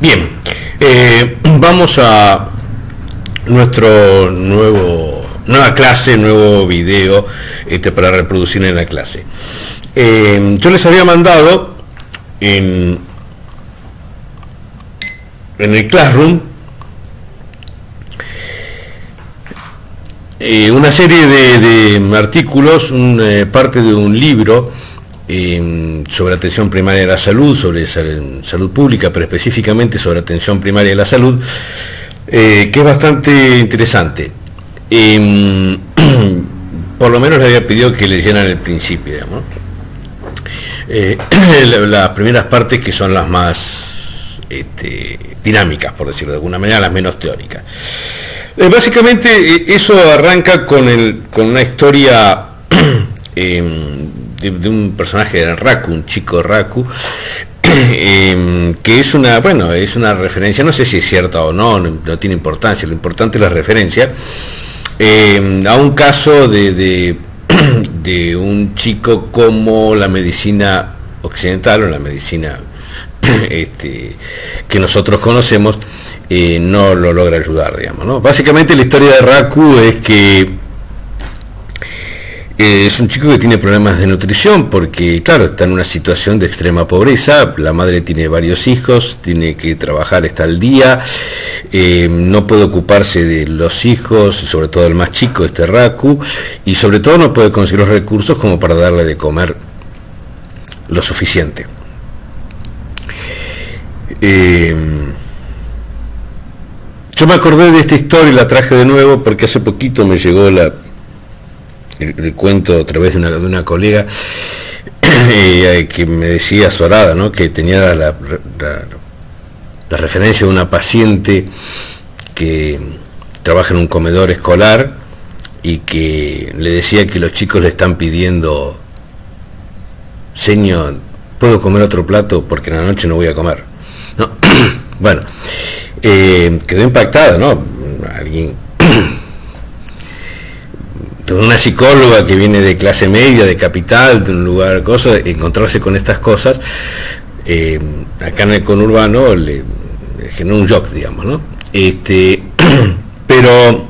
Bien, vamos a nuestro nueva clase, nuevo video para reproducir en la clase. Yo les había mandado en el Classroom una serie de artículos, parte de un libro sobre atención primaria de la salud, sobre salud pública, pero específicamente sobre atención primaria de la salud, que es bastante interesante. Por lo menos le había pedido que leyeran el principio, digamos. Las primeras partes, que son las más dinámicas, por decirlo de alguna manera, las menos teóricas. Básicamente eso arranca con una historia de un personaje de Raku, un chico Raku, que es una referencia, no sé si es cierta o no, no tiene importancia, lo importante es la referencia, a un caso de un chico como la medicina occidental o la medicina que nosotros conocemos no lo logra ayudar, digamos, ¿no? Básicamente la historia de Raku es que es un chico que tiene problemas de nutrición porque, claro, está en una situación de extrema pobreza. La madre tiene varios hijos, tiene que trabajar, está al día, no puede ocuparse de los hijos, sobre todo el más chico, Raku, y sobre todo no puede conseguir los recursos como para darle de comer lo suficiente. Yo me acordé de esta historia y la traje de nuevo porque hace poquito me llegó el cuento a través de una colega que me decía azorada, ¿no?, que tenía la referencia de una paciente que trabaja en un comedor escolar y que le decía que los chicos le están pidiendo: señor, ¿puedo comer otro plato? Porque en la noche no voy a comer, ¿no? Bueno, quedó impactada, ¿no? Alguien, una psicóloga que viene de clase media, de capital, de un lugar, encontrarse con estas cosas, acá en el conurbano le generó un shock, digamos, ¿no? Pero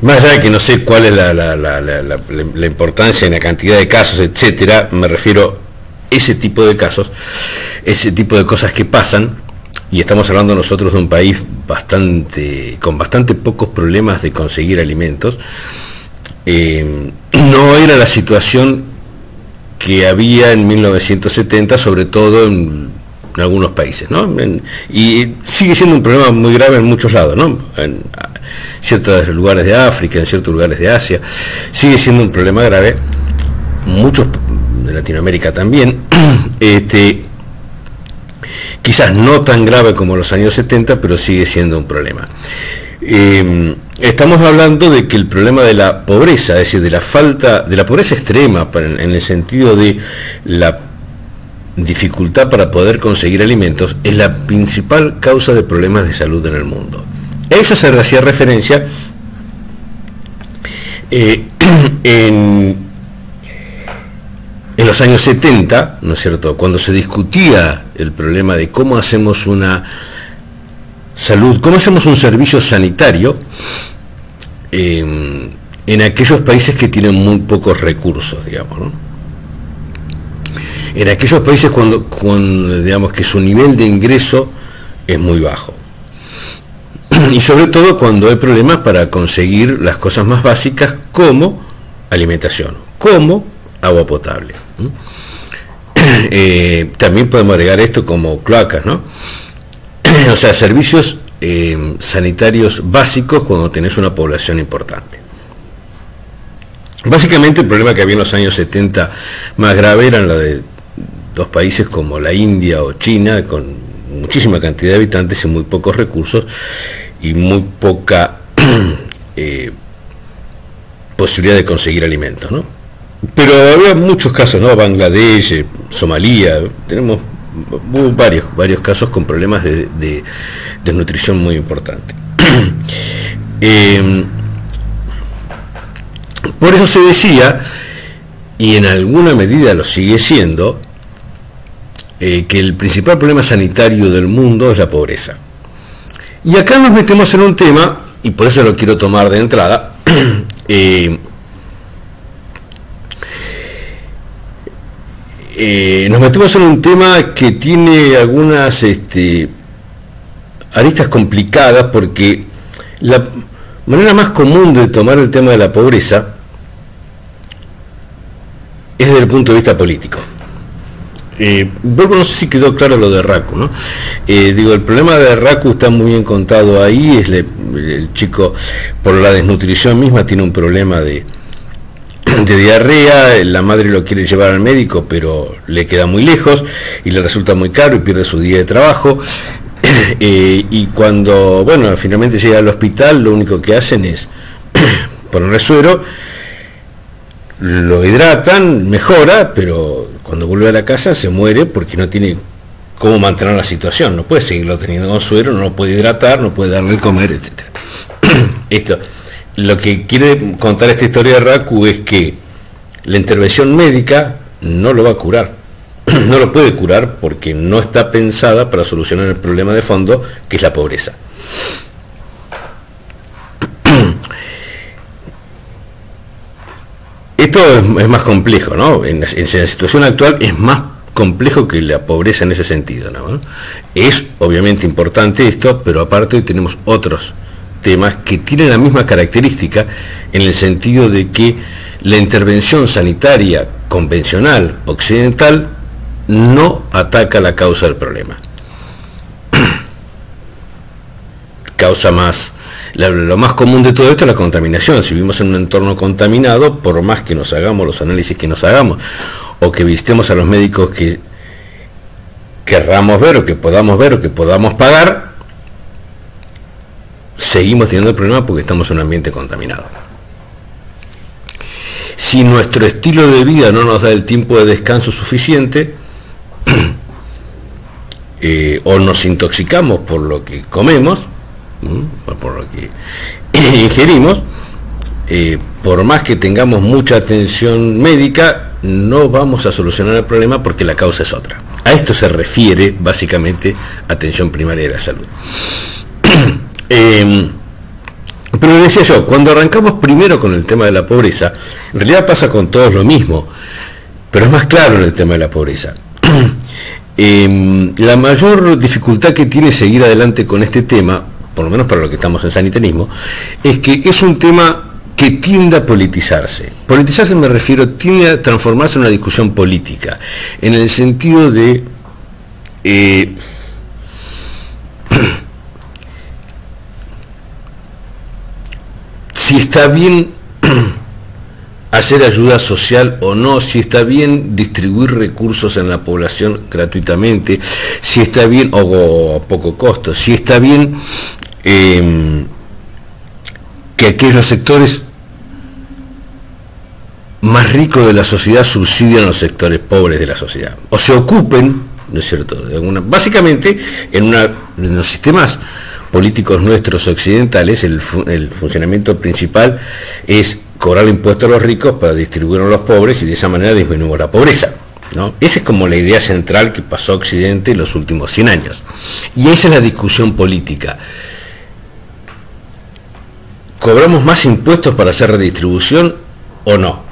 más allá de que no sé cuál es la importancia en la cantidad de casos, etcétera, me refiero a ese tipo de casos, ese tipo de cosas que pasan. Y estamos hablando nosotros de un país con bastante pocos problemas de conseguir alimentos. No era la situación que había en 1970, sobre todo en algunos países, ¿no? Y sigue siendo un problema muy grave en muchos lados, ¿no? En ciertos lugares de África, en ciertos lugares de Asia, sigue siendo un problema grave. Muchos de Latinoamérica también. Quizás no tan grave como los años 70, pero sigue siendo un problema. Estamos hablando de que el problema de la pobreza, es decir, de la pobreza extrema, en el sentido de la dificultad para poder conseguir alimentos, es la principal causa de problemas de salud en el mundo. A eso se hacía referencia en los años 70, ¿no es cierto?, cuando se discutía el problema de cómo hacemos una salud, cómo hacemos un servicio sanitario en aquellos países que tienen muy pocos recursos, digamos, ¿no? En aquellos países cuando digamos que su nivel de ingreso es muy bajo. Y sobre todo cuando hay problemas para conseguir las cosas más básicas como alimentación, como agua potable. También podemos agregar esto como cloacas, ¿no? O sea, servicios sanitarios básicos cuando tenés una población importante. Básicamente el problema que había en los años 70 más grave eran la de dos países como la India o China, con muchísima cantidad de habitantes y muy pocos recursos y muy poca posibilidad de conseguir alimentos, ¿no? Pero había muchos casos, ¿no? Bangladesh, Somalia, tenemos varios casos con problemas de desnutrición muy importantes. Por eso se decía, y en alguna medida lo sigue siendo, que el principal problema sanitario del mundo es la pobreza. Y acá nos metemos en un tema, y por eso lo quiero tomar de entrada, nos metemos en un tema que tiene algunas aristas complicadas, porque la manera más común de tomar el tema de la pobreza es desde el punto de vista político. Vuelvo, no sé si quedó claro lo de Raku, ¿no? El problema de Raku está muy bien contado ahí. El chico, por la desnutrición misma, tiene un problema de diarrea. La madre lo quiere llevar al médico, pero le queda muy lejos y le resulta muy caro y pierde su día de trabajo. Y cuando, finalmente llega al hospital, lo único que hacen es ponerle suero, lo hidratan, mejora, pero cuando vuelve a la casa se muere porque no tiene cómo mantener la situación. No puede seguirlo teniendo con suero, no lo puede hidratar, no puede darle de comer, etc. Lo que quiere contar esta historia de Raku es que la intervención médica no lo va a curar. No lo puede curar porque no está pensada para solucionar el problema de fondo, que es la pobreza. Esto es más complejo, ¿no? En la situación actual es más complejo que la pobreza en ese sentido, ¿no? Es obviamente importante esto, pero aparte hoy tenemos otros temas que tienen la misma característica, en el sentido de que la intervención sanitaria convencional occidental no ataca la causa del problema. Causa más... Lo más común de todo esto es la contaminación. Si vivimos en un entorno contaminado, por más que nos hagamos los análisis que nos hagamos, o que visitemos a los médicos que querramos ver, o que podamos pagar, seguimos teniendo el problema porque estamos en un ambiente contaminado. Si nuestro estilo de vida no nos da el tiempo de descanso suficiente, o nos intoxicamos por lo que comemos, o por lo que ingerimos, por más que tengamos mucha atención médica, no vamos a solucionar el problema porque la causa es otra. A esto se refiere básicamente atención primaria de la salud. Pero decía yo, cuando arrancamos primero con el tema de la pobreza, en realidad pasa con todos lo mismo, pero es más claro en el tema de la pobreza. La mayor dificultad que tiene seguir adelante con este tema, por lo menos para lo que estamos en sanitarismo, es que es un tema que tiende a politizarse. Politizarse me refiero, tiende a transformarse en una discusión política, en el sentido de si está bien hacer ayuda social o no, si está bien distribuir recursos en la población gratuitamente, si está bien o a poco costo, si está bien que aquellos sectores más ricos de la sociedad subsidien a los sectores pobres de la sociedad, o se ocupen, ¿no es cierto?, básicamente en los sistemas políticos nuestros occidentales, el funcionamiento principal es cobrar impuestos a los ricos para distribuirlos a los pobres, y de esa manera disminuimos la pobreza, ¿no? Esa es como la idea central que pasó a Occidente en los últimos 100 años. Y esa es la discusión política. ¿Cobramos más impuestos para hacer redistribución o no?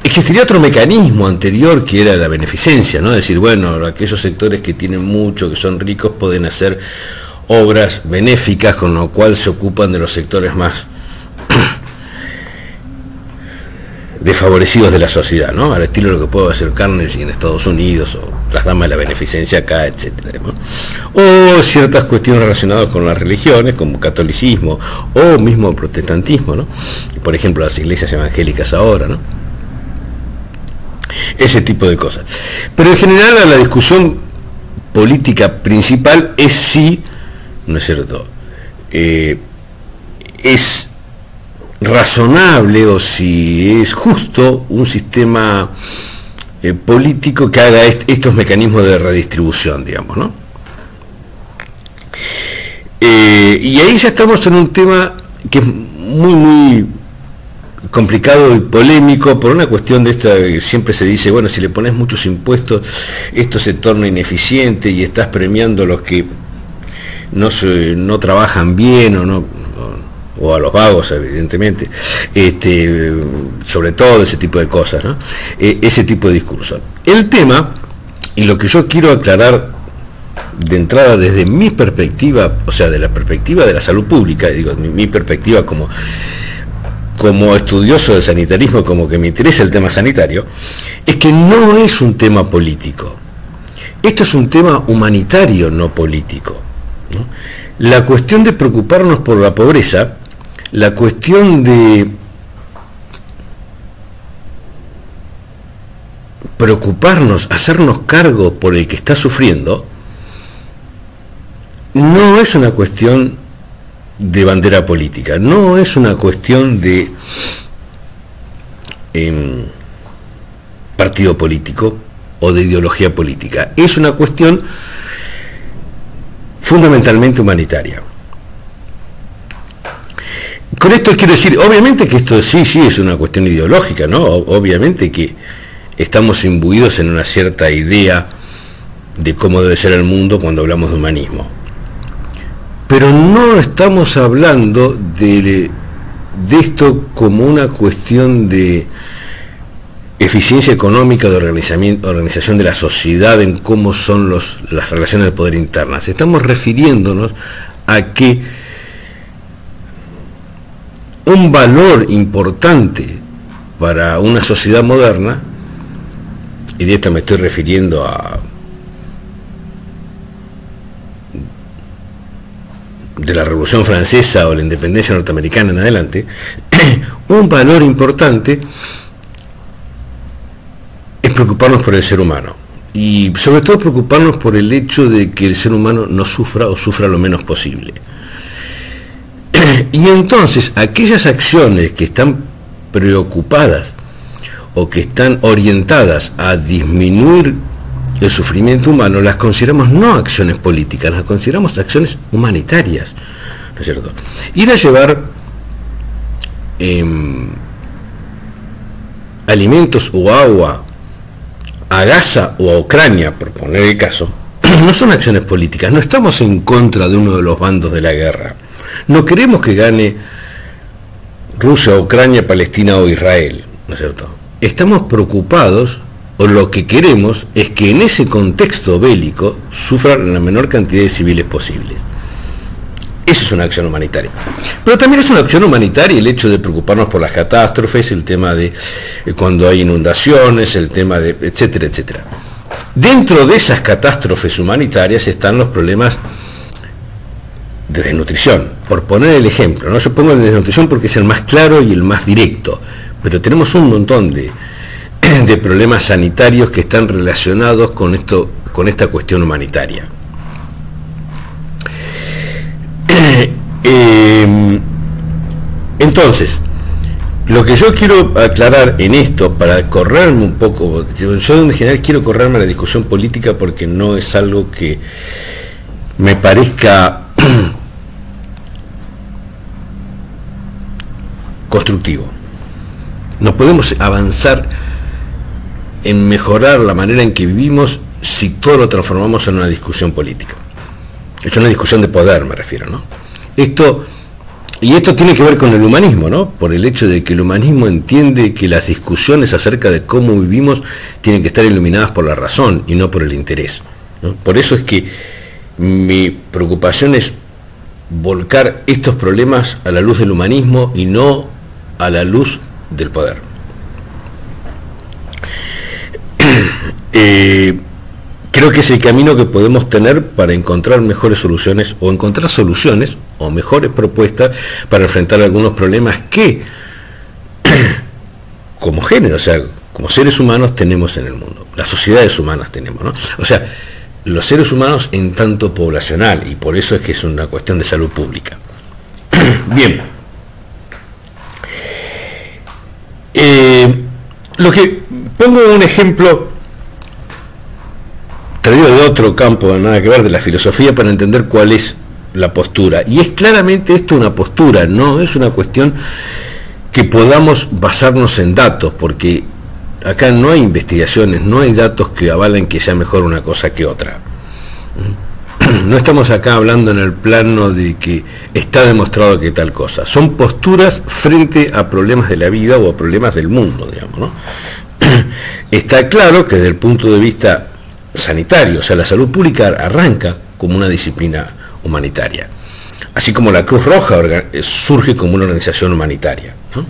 Existiría otro mecanismo anterior, que era la beneficencia, ¿no? Es decir, bueno, aquellos sectores que tienen mucho, que son ricos, pueden hacer obras benéficas, con lo cual se ocupan de los sectores más desfavorecidos de la sociedad, ¿no? Al estilo de lo que puede hacer Carnegie en Estados Unidos, o las damas de la beneficencia acá, etcétera, ¿no? O ciertas cuestiones relacionadas con las religiones, como catolicismo, o mismo protestantismo, ¿no? Por ejemplo, las iglesias evangélicas ahora, ¿no? Ese tipo de cosas. Pero en general la discusión política principal es si, ¿no es cierto?, es razonable o si es justo un sistema político que haga estos mecanismos de redistribución, digamos, ¿no? Y ahí ya estamos en un tema que es muy complicado y polémico por una cuestión de esta, siempre se dice, bueno, si le pones muchos impuestos, esto se torna ineficiente y estás premiando a los que no trabajan bien o a los vagos, evidentemente, sobre todo ese tipo de cosas, ¿no? Ese tipo de discurso. El tema, y lo que yo quiero aclarar de entrada desde mi perspectiva, o sea, de la perspectiva de la salud pública, digo, mi perspectiva como estudioso del sanitarismo, como que me interesa el tema sanitario, es que no es un tema político. Esto es un tema humanitario, no político, ¿no? La cuestión de preocuparnos por la pobreza, la cuestión de preocuparnos, hacernos cargo por el que está sufriendo, no es una cuestión de bandera política, no es una cuestión de partido político o de ideología política, es una cuestión fundamentalmente humanitaria. Con esto quiero decir, obviamente que esto sí es una cuestión ideológica, ¿no? Obviamente que estamos imbuidos en una cierta idea de cómo debe ser el mundo cuando hablamos de humanismo. Pero no estamos hablando de esto como una cuestión de eficiencia económica, de organización de la sociedad, en cómo son las relaciones de poder internas. Estamos refiriéndonos a que un valor importante para una sociedad moderna, y de esto me estoy refiriendo de la Revolución Francesa o la independencia norteamericana en adelante, un valor importante es preocuparnos por el ser humano, y sobre todo preocuparnos por el hecho de que el ser humano no sufra o sufra lo menos posible. Y entonces aquellas acciones que están preocupadas o que están orientadas a disminuir el sufrimiento humano, las consideramos no acciones políticas, las consideramos acciones humanitarias, ¿no es cierto? Ir a llevar alimentos o agua a Gaza o a Ucrania, por poner el caso, no son acciones políticas, no estamos en contra de uno de los bandos de la guerra, no queremos que gane Rusia, Ucrania, Palestina o Israel, ¿no es cierto? Estamos preocupados, o lo que queremos es que en ese contexto bélico sufran la menor cantidad de civiles posibles. Esa es una acción humanitaria. Pero también es una acción humanitaria el hecho de preocuparnos por las catástrofes, el tema de cuando hay inundaciones, el tema de etcétera, etcétera. Dentro de esas catástrofes humanitarias están los problemas de desnutrición. Por poner el ejemplo, ¿no? Yo pongo el de desnutrición porque es el más claro y el más directo, pero tenemos un montón de problemas sanitarios que están relacionados con esta cuestión humanitaria. Entonces, lo que yo quiero aclarar en esto, para correrme un poco, yo en general quiero correrme a la discusión política porque no es algo que me parezca constructivo. No podemos avanzar en mejorar la manera en que vivimos si todo lo transformamos en una discusión política. Es una discusión de poder, me refiero, ¿no? Esto tiene que ver con el humanismo, ¿no? Por el hecho de que el humanismo entiende que las discusiones acerca de cómo vivimos tienen que estar iluminadas por la razón y no por el interés, ¿no? Por eso es que mi preocupación es volcar estos problemas a la luz del humanismo y no a la luz del poder. Creo que es el camino que podemos tener para encontrar mejores soluciones o mejores propuestas para enfrentar algunos problemas que como género, o sea, como seres humanos tenemos en el mundo, las sociedades humanas tenemos, ¿no? O sea, los seres humanos en tanto poblacional, y por eso es que es una cuestión de salud pública. Bien. Lo que pongo un ejemplo traído de otro campo, nada que ver, de la filosofía, para entender cuál es la postura. Y es claramente esto una postura, no es una cuestión que podamos basarnos en datos, porque acá no hay investigaciones, no hay datos que avalen que sea mejor una cosa que otra. No estamos acá hablando en el plano de que está demostrado que tal cosa. Son posturas frente a problemas de la vida o a problemas del mundo, digamos, ¿no? Está claro que desde el punto de vista sanitario, o sea, la salud pública arranca como una disciplina humanitaria, así como la Cruz Roja surge como una organización humanitaria, ¿no?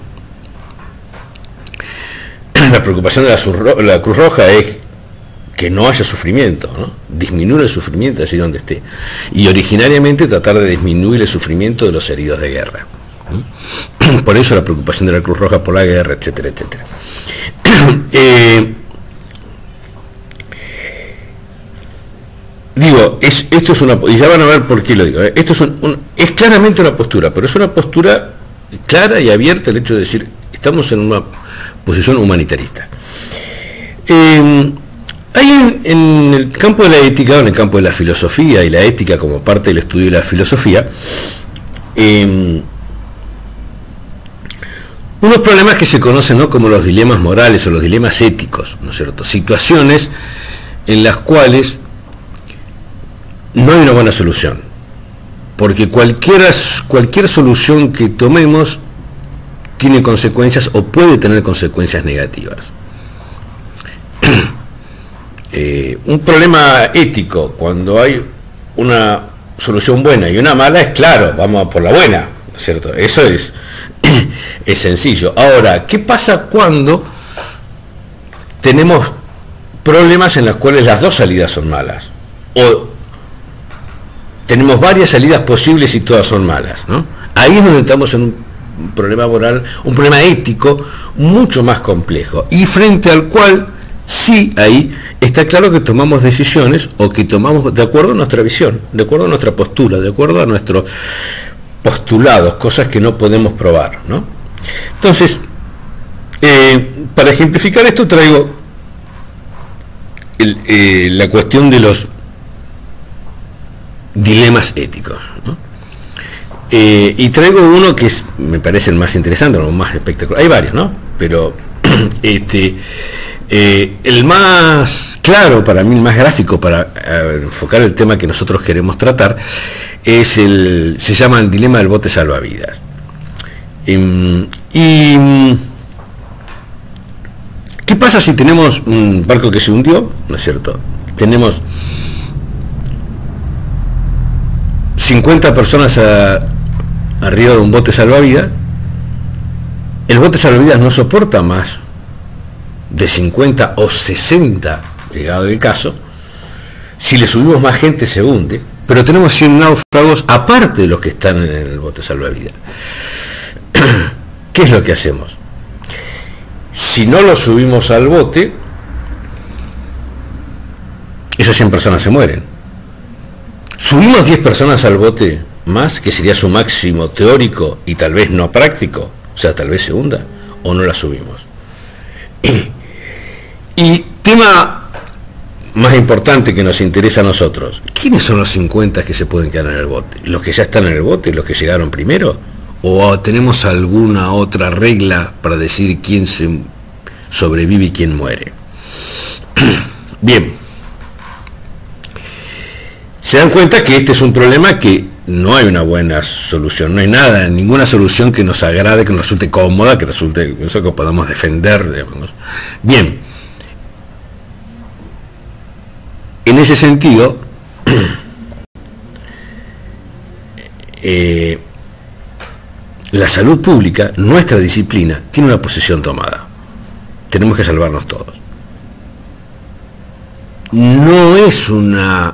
La preocupación de la Cruz Roja es que no haya sufrimiento, ¿no? Disminuir el sufrimiento allí donde esté, y originariamente tratar de disminuir el sufrimiento de los heridos de guerra, ¿no? Por eso la preocupación de la Cruz Roja por la guerra, etcétera, etcétera. Digo, esto es una, y ya van a ver por qué lo digo, esto es claramente una postura, pero es una postura clara y abierta el hecho de decir, estamos en una posición humanitarista. Hay en el campo de la ética, o en el campo de la filosofía y la ética como parte del estudio de la filosofía, unos problemas que se conocen, ¿no?, como los dilemas morales o los dilemas éticos, ¿no es cierto? Situaciones en las cuales no hay una buena solución, porque cualquier solución que tomemos tiene consecuencias o puede tener consecuencias negativas. Un problema ético, cuando hay una solución buena y una mala, es claro, vamos por la buena, ¿no es cierto? Eso es sencillo. Ahora, ¿qué pasa cuando tenemos problemas en los cuales las dos salidas son malas? O tenemos varias salidas posibles y todas son malas, ¿no? Ahí es donde estamos en un problema moral, un problema ético mucho más complejo, y frente al cual sí, ahí está claro que tomamos decisiones, o que tomamos de acuerdo a nuestra visión, de acuerdo a nuestra postura, de acuerdo a nuestros postulados, cosas que no podemos probar, ¿no? Entonces, para ejemplificar esto traigo la cuestión de los dilemas éticos, ¿no? Y traigo uno que me parece el más interesante, el más espectacular. Hay varios, ¿no? Pero el más claro para mí, el más gráfico para enfocar el tema que nosotros queremos tratar, se llama el dilema del bote salvavidas. ¿Qué pasa si tenemos un barco que se hundió, ¿no es cierto? Tenemos 50 personas arriba de un bote salvavidas. El bote salvavidas no soporta más de 50 o 60, llegado el caso. Si le subimos más gente se hunde, pero tenemos 100 náufragos aparte de los que están en el bote salvavidas. ¿Qué es lo que hacemos? Si no lo subimos al bote, esas 100 personas se mueren. Subimos 10 personas al bote más, que sería su máximo teórico y tal vez no práctico, o sea, tal vez se hunda, o no la subimos. Y tema más importante que nos interesa a nosotros, ¿quiénes son los 50 que se pueden quedar en el bote? ¿Los que ya están en el bote, los que llegaron primero? ¿O tenemos alguna otra regla para decir quién se sobrevive y quién muere? Bien, se dan cuenta que este es un problema que no hay una buena solución, no hay nada, ninguna solución que nos agrade, que nos resulte cómoda, que resulte eso que podamos defender, digamos. Bien, en ese sentido, la salud pública, nuestra disciplina, tiene una posición tomada. Tenemos que salvarnos todos. No es una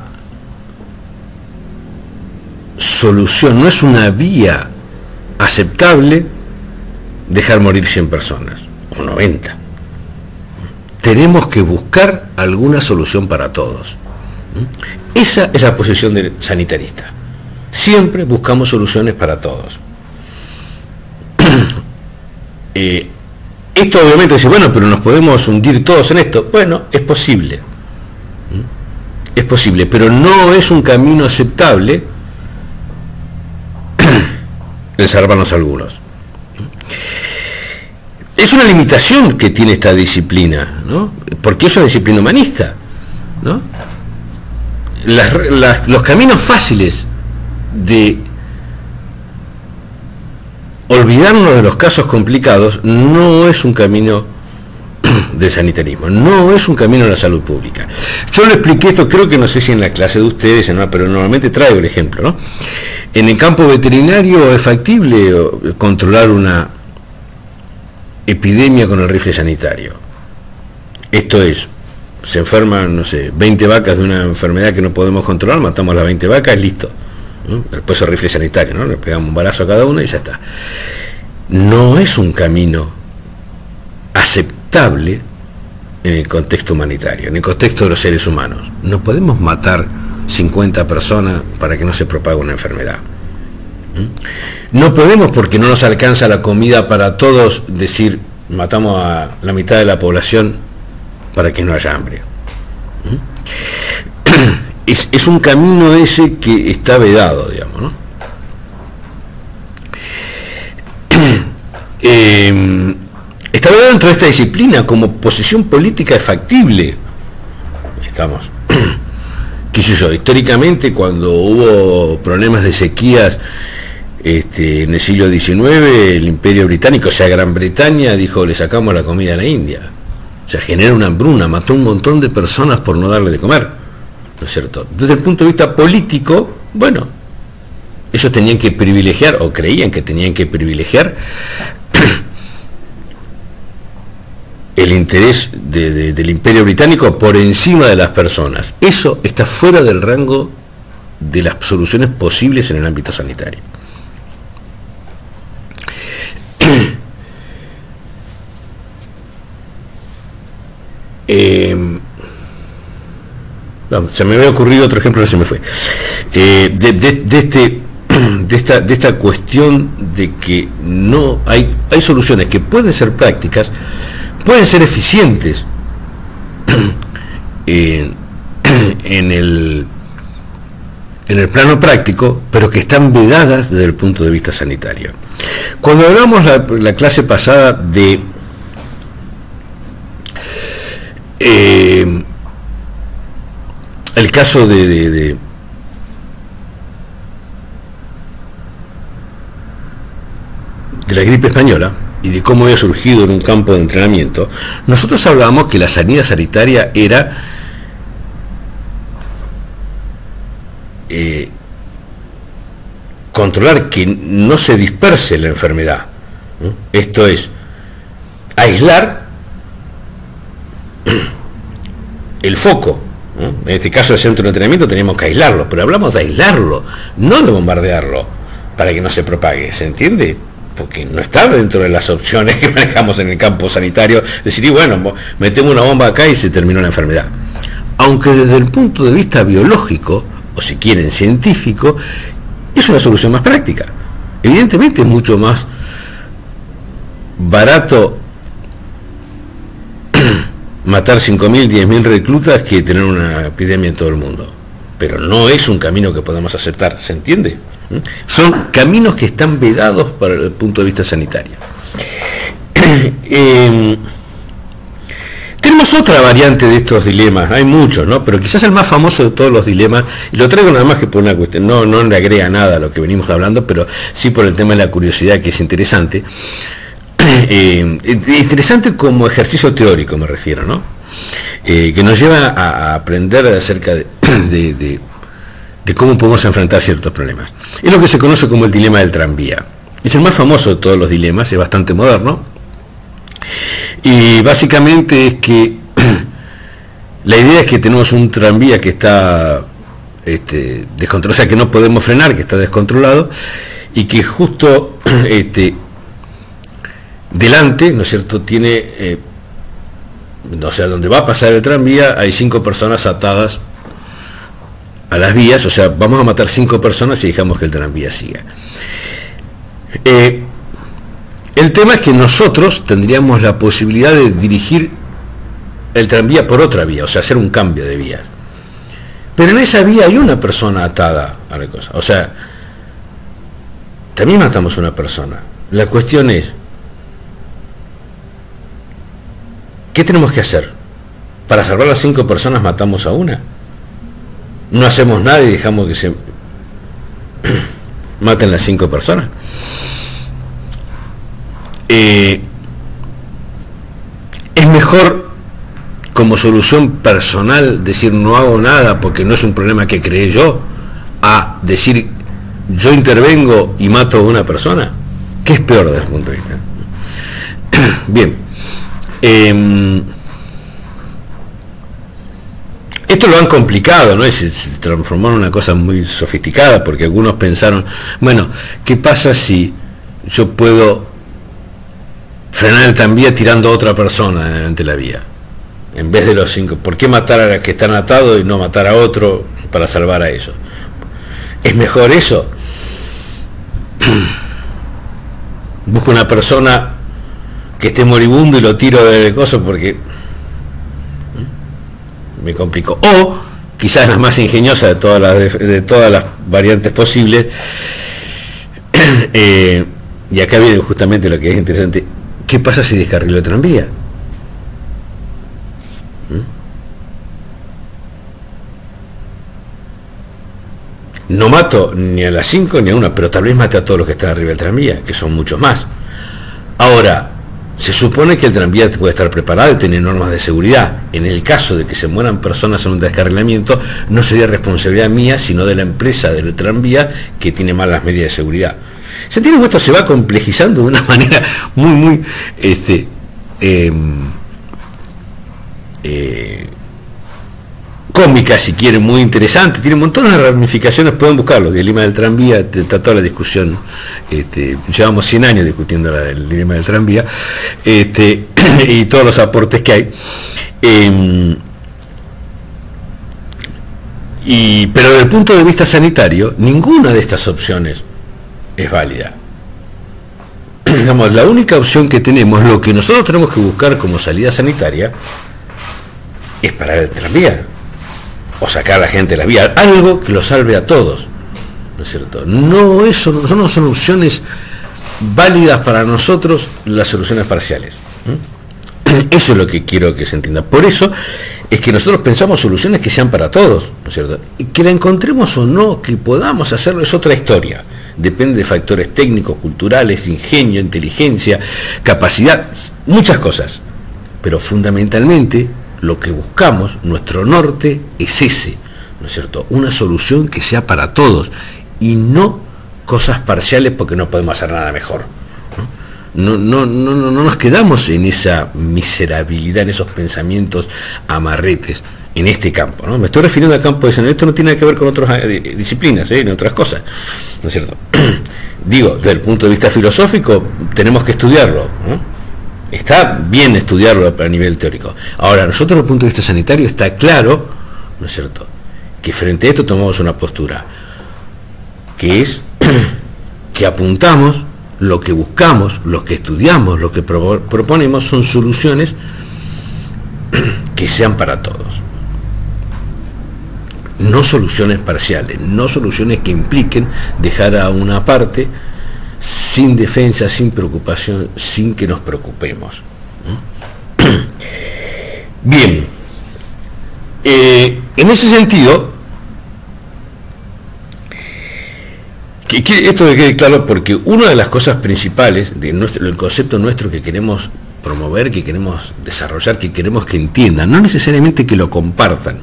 solución, no es una vía aceptable dejar morir 100 personas o 90. Tenemos que buscar alguna solución para todos. Esa es la posición del sanitarista. Siempre buscamos soluciones para todos. Esto obviamente dice, bueno, pero nos podemos hundir todos en esto. Bueno, es posible. Es posible, pero no es un camino aceptable el salvarnos algunos. es una limitación que tiene esta disciplina, ¿no? Porque es una disciplina humanista, ¿no? Los caminos fáciles de olvidarnos de los casos complicados no es un camino del sanitarismo, no es un camino a la salud pública. Yo le expliqué esto, creo que no sé si en la clase de ustedes, ¿no? Pero normalmente traigo el ejemplo, ¿no? En el campo veterinario es factible controlar una epidemia con el rifle sanitario. Esto es, se enferman, no sé, 20 vacas de una enfermedad que no podemos controlar, matamos las 20 vacas, listo, ¿no? Después el rifle sanitario, ¿no? Le pegamos un balazo a cada una y ya está. No es un camino aceptable en el contexto humanitario, en el contexto de los seres humanos. No podemos matar 50 personas para que no se propague una enfermedad. No podemos, porque no nos alcanza la comida para todos, decir matamos a la mitad de la población para que no haya hambre. Es un camino ese que está vedado, digamos, ¿no? Está vedado dentro de esta disciplina como posición política factible. Estamos, qué sé yo, históricamente cuando hubo problemas de sequías en el siglo XIX, el Imperio Británico, o sea, Gran Bretaña, dijo, le sacamos la comida a la India. O sea, genera una hambruna, mató un montón de personas por no darle de comer, ¿no es cierto? Desde el punto de vista político, bueno, ellos tenían que privilegiar, o creían que tenían que privilegiar, el interés del Imperio Británico por encima de las personas. Eso está fuera del rango de las soluciones posibles en el ámbito sanitario. Se me había ocurrido otro ejemplo, no se me fue. De esta cuestión de que no hay soluciones que pueden ser prácticas, pueden ser eficientes en el plano práctico, pero que están vedadas desde el punto de vista sanitario. Cuando hablamos la clase pasada de el caso de la gripe española y de cómo había surgido en un campo de entrenamiento, nosotros hablábamos que la sanidad sanitaria era controlar que no se disperse la enfermedad, ¿no? Esto es, aislar el foco, ¿no? En este caso el centro de entrenamiento teníamos que aislarlo, pero hablamos de aislarlo, no de bombardearlo para que no se propague, ¿se entiende? Porque no está dentro de las opciones que manejamos en el campo sanitario, decir, y bueno, metemos una bomba acá y se terminó la enfermedad. Aunque desde el punto de vista biológico, o si quieren científico, es una solución más práctica. Evidentemente es mucho más barato matar 5.000, 10.000 reclutas que tener una epidemia en todo el mundo. Pero no es un camino que podamos aceptar, ¿se entiende? Son caminos que están vedados para el punto de vista sanitario. Tenemos otra variante de estos dilemas, hay muchos, ¿no? Pero quizás el más famoso de todos los dilemas, y lo traigo nada más que por una cuestión, no le agrega nada a lo que venimos hablando, pero sí por el tema de la curiosidad, que es interesante. Interesante como ejercicio teórico, me refiero, ¿no? Que nos lleva a aprender acerca de cómo podemos enfrentar ciertos problemas. Es lo que se conoce como el dilema del tranvía. Es el más famoso de todos los dilemas, es bastante moderno. Y básicamente es que la idea es que tenemos un tranvía que está descontrolado, o sea, que no podemos frenar, que está descontrolado, y que justo delante, ¿no es cierto?, tiene, o sea, donde va a pasar el tranvía, hay 5 personas atadas a las vías, o sea, vamos a matar 5 personas y dejamos que el tranvía siga. El tema es que nosotros tendríamos la posibilidad de dirigir el tranvía por otra vía, o sea, hacer un cambio de vías. Pero en esa vía hay una persona atada a la cosa, o sea, también matamos a una persona. La cuestión es, ¿Qué tenemos que hacer? Para salvar a las 5 personas matamos a una. No hacemos nada y dejamos que se maten las 5 personas. Es mejor como solución personal decir no hago nada porque no es un problema que creé yo, a decir yo intervengo y mato a una persona. ¿Qué es peor desde ese punto de vista? Bien, esto lo han complicado, ¿no? Se transformó en una cosa muy sofisticada, porque algunos pensaron, bueno, ¿qué pasa si yo puedo frenar el tranvía tirando a otra persona delante de la vía? En vez de los 5, ¿por qué matar a los que están atados y no matar a otro para salvar a ellos? ¿Es mejor eso? Busco una persona que esté moribundo y lo tiro del coso porque me complicó. O quizás la más ingeniosa de todas las variantes posibles, y acá viene justamente lo que es interesante. ¿Qué pasa si descarrilo el tranvía? No mato ni a las 5 ni a una, pero tal vez mate a todos los que están arriba del tranvía, que son muchos más. Ahora, se supone que el tranvía puede estar preparado y tener normas de seguridad. En el caso de que se mueran personas en un descarrilamiento, no sería responsabilidad mía, sino de la empresa del tranvía que tiene malas medidas de seguridad. ¿Se entiende que esto se va complejizando de una manera muy cómica, si quieren, muy interesante, tiene un montón de ramificaciones, pueden buscarlo, el dilema del tranvía, está toda la discusión, llevamos 100 años discutiendo el dilema del tranvía, y todos los aportes que hay, pero desde el punto de vista sanitario, ninguna de estas opciones es válida. Digamos, la única opción que tenemos, lo que nosotros tenemos que buscar como salida sanitaria, es parar el tranvía o sacar a la gente de la vía, algo que lo salve a todos, ¿no es cierto? No son soluciones válidas para nosotros las soluciones parciales. Eso es lo que quiero que se entienda. Por eso es que nosotros pensamos soluciones que sean para todos, ¿no es cierto? Que la encontremos o no, que podamos hacerlo, es otra historia. Depende de factores técnicos, culturales, ingenio, inteligencia, capacidad, muchas cosas. Pero fundamentalmente lo que buscamos, nuestro norte es ese, ¿no es cierto? Una solución que sea para todos y no cosas parciales porque no podemos hacer nada mejor. No nos quedamos en esa miserabilidad, en esos pensamientos amarretes en este campo, ¿no? Me estoy refiriendo al campo de San. Esto no tiene nada que ver con otras disciplinas, en otras cosas, ¿no es cierto? Digo, desde el punto de vista filosófico tenemos que estudiarlo, ¿no? Está bien estudiarlo a nivel teórico. Ahora, nosotros desde el punto de vista sanitario está claro, ¿no es cierto?, que frente a esto tomamos una postura, que es que apuntamos, lo que buscamos, lo que estudiamos, lo que proponemos son soluciones que sean para todos. No soluciones parciales, no soluciones que impliquen dejar a una parte sin defensa, sin preocupación, sin que nos preocupemos. Bien, en ese sentido, que esto me quede claro, porque una de las cosas principales del concepto nuestro que queremos promover, que queremos desarrollar, que queremos que entiendan, no necesariamente que lo compartan,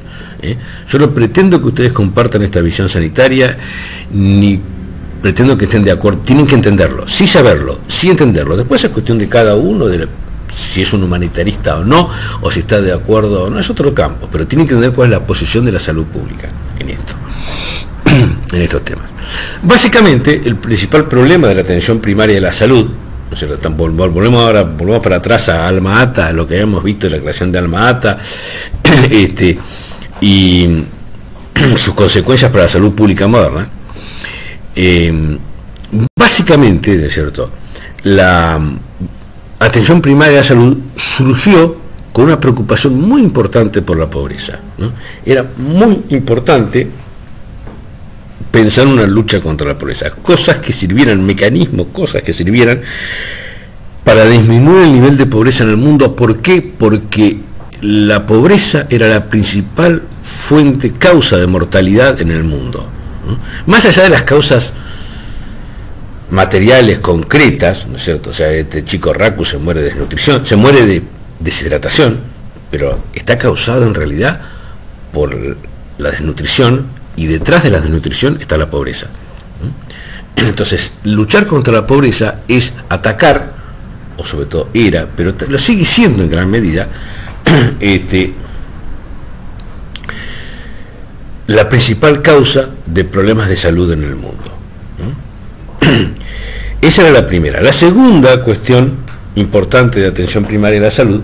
yo no pretendo que ustedes compartan esta visión sanitaria, ni pretendo que estén de acuerdo, tienen que entenderlo, sí saberlo, sí entenderlo, después es cuestión de cada uno, si es un humanitarista o no, o si está de acuerdo o no, es otro campo, pero tienen que entender cuál es la posición de la salud pública en esto, en estos temas. Básicamente, el principal problema de la atención primaria de la salud, ¿no es cierto? Volvemos para atrás a Alma Ata, a lo que habíamos visto en la creación de Alma Ata, y sus consecuencias para la salud pública moderna. Básicamente, ¿no es cierto?, la atención primaria de la salud surgió con una preocupación muy importante por la pobreza, ¿no? Era muy importante pensar en una lucha contra la pobreza, cosas que sirvieran, mecanismos, cosas que sirvieran para disminuir el nivel de pobreza en el mundo. ¿Por qué? Porque la pobreza era la principal fuente, causa de mortalidad en el mundo. Más allá de las causas materiales concretas, ¿no es cierto? O sea, este chico Raku se muere de desnutrición, se muere de deshidratación, pero está causado en realidad por la desnutrición, y detrás de la desnutrición está la pobreza. Entonces, luchar contra la pobreza es atacar, o sobre todo era, pero lo sigue siendo en gran medida, la principal causa de problemas de salud en el mundo. Esa era la primera. La segunda cuestión importante de atención primaria de la salud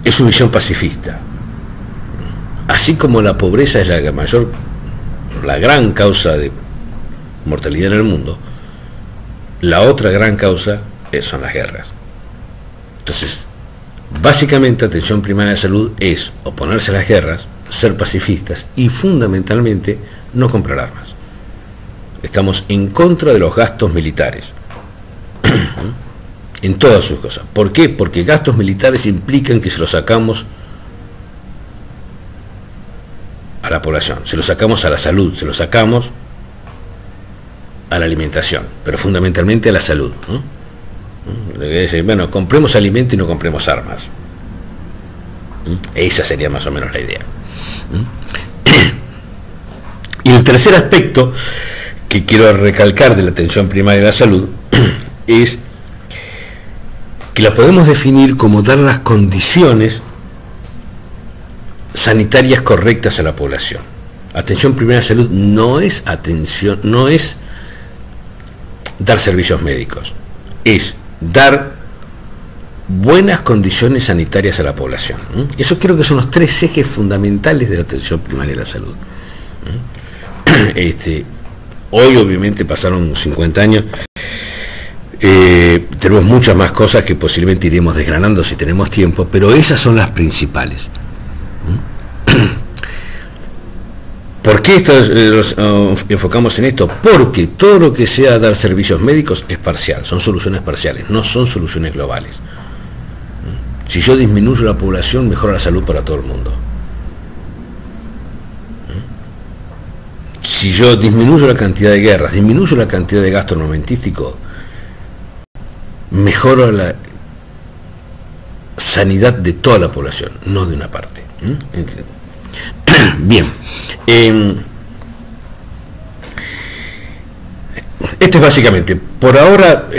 es su visión pacifista. Así como la pobreza es la gran causa de mortalidad en el mundo, la otra gran causa son las guerras. Entonces, básicamente atención primaria de salud es oponerse a las guerras, ser pacifistas y fundamentalmente no comprar armas. Estamos en contra de los gastos militares en todas sus cosas. ¿Por qué? Porque gastos militares implican que se los sacamos a la población, se los sacamos a la salud, se los sacamos a la alimentación, pero fundamentalmente a la salud, ¿no? Bueno, compremos alimento y no compremos armas. Esa sería más o menos la idea. Y el tercer aspecto que quiero recalcar de la atención primaria de la salud es que la podemos definir como dar las condiciones sanitarias correctas a la población. Atención primaria de salud no es dar servicios médicos, es dar buenas condiciones sanitarias a la población. Eso creo que son los tres ejes fundamentales de la atención primaria de la salud. Hoy obviamente pasaron 50 años, tenemos muchas más cosas que posiblemente iremos desgranando si tenemos tiempo, pero esas son las principales. ¿Por qué nos enfocamos en esto? Porque todo lo que sea dar servicios médicos es parcial, son soluciones parciales, no son soluciones globales. Si yo disminuyo la población, mejora la salud para todo el mundo. Si yo disminuyo la cantidad de guerras, disminuyo la cantidad de gasto armamentístico, mejoro la sanidad de toda la población, no de una parte. Bien, este es básicamente, por ahora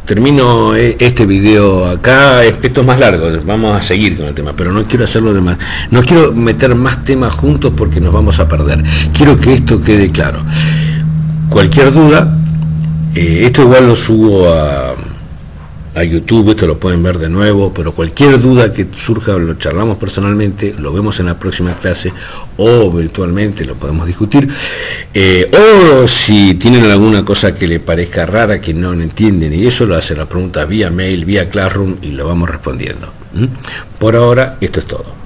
termino este video acá. Esto es más largo, vamos a seguir con el tema, pero no quiero hacerlo de más, no quiero meter más temas juntos porque nos vamos a perder. Quiero que esto quede claro. Cualquier duda, esto igual lo subo a YouTube, esto lo pueden ver de nuevo, pero cualquier duda que surja lo charlamos personalmente, lo vemos en la próxima clase o virtualmente lo podemos discutir, o si tienen alguna cosa que le parezca rara, que no entienden, y eso lo hacen las preguntas vía mail, vía Classroom, y lo vamos respondiendo. Por ahora esto es todo.